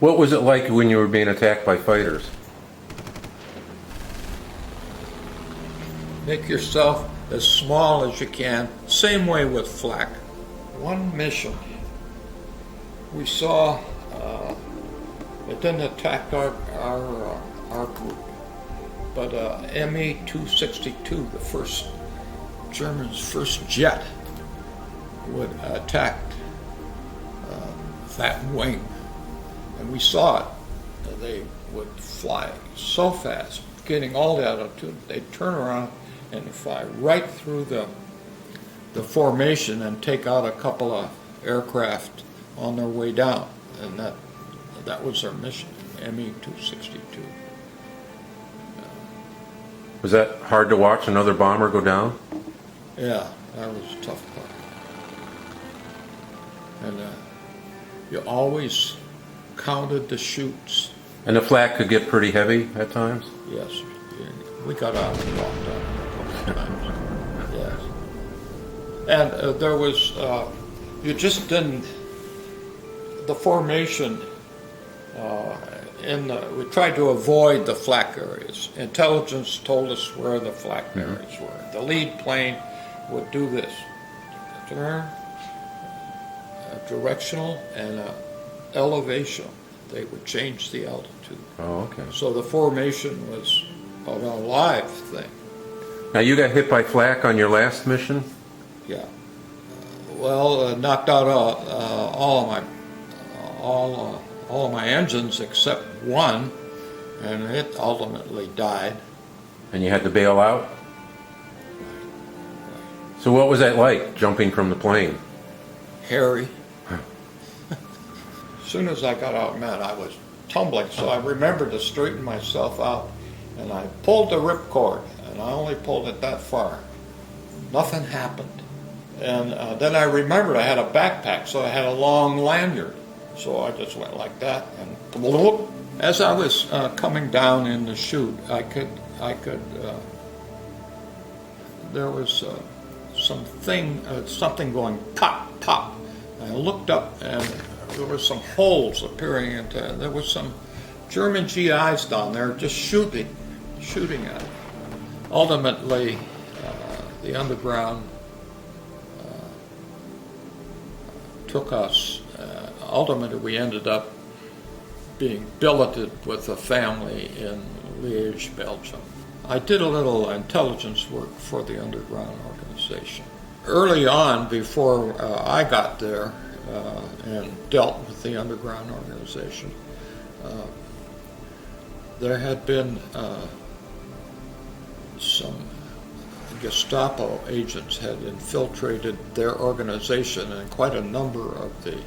What was it like when you were being attacked by fighters? Make yourself as small as you can. Same way with flak. One mission, we saw it didn't attack our group, but Me-262, the first German's first jet, would attack that wing, and we saw it. They would fly so fast, getting all the altitude. They'd turn around and fly right through the formation and take out a couple of aircraft on their way down, and that was their mission, Me-262. Was that hard to watch another bomber go down? Yeah, that was a tough part. And you always counted the shoots. And the flak could get pretty heavy at times? Yes, we got out and walked out a couple of times. Yes. And there was, you just didn't, the formation, we tried to avoid the flak areas. Intelligence told us where the flak areas were. The lead plane would do this, turn, directional and elevation. They would change the altitude. Oh, okay. So the formation was a live thing. Now you got hit by flak on your last mission? Yeah. Knocked out all of my engines except one, and it ultimately died. And you had to bail out? So what was that like, jumping from the plane? Hairy. As soon as I got out, man, I was tumbling, so I remembered to straighten myself out, and I pulled the ripcord, and I only pulled it that far. Nothing happened. And then I remembered I had a backpack, so I had a long lanyard. So I just went like that, and whoop. As I was coming down in the chute, there was something going pop, pop. I looked up, and there were some holes appearing into it. There was some German GIs down there just shooting at it. Ultimately, the underground took us. Ultimately, we ended up being billeted with a family in Liège, Belgium. I did a little intelligence work for the underground organization. Early on, before I got there and dealt with the underground organization, there had been some Gestapo agents had infiltrated their organization, and quite a number of the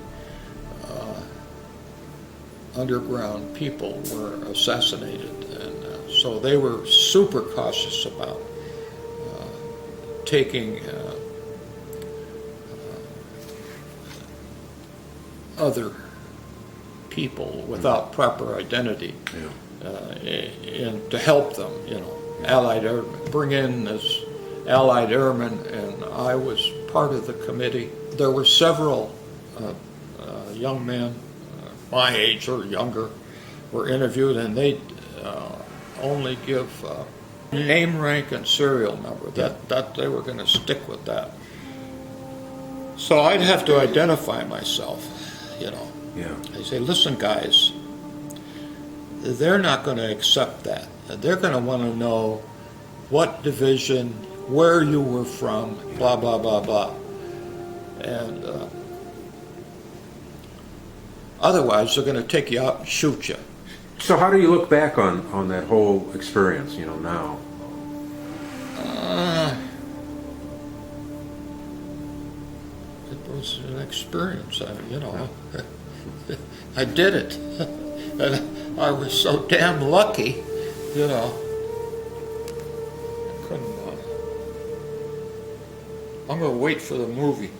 underground people were assassinated, and so they were super cautious about taking other people without proper identity to help them, Allied airmen, bring in this Allied airmen, and I was part of the committee. There were several young men my age or younger were interviewed, and they only give name, rank, and serial number. That they were going to stick with that. So I'd have to identify myself, Yeah. I say, listen, guys, they're not going to accept that. They're going to want to know what division, where you were from, blah, blah, blah, blah. And otherwise, they're going to take you out and shoot you. So how do you look back on that whole experience, now? It was an experience, I did it. And I was so damn lucky, I couldn't, I'm going to wait for the movie.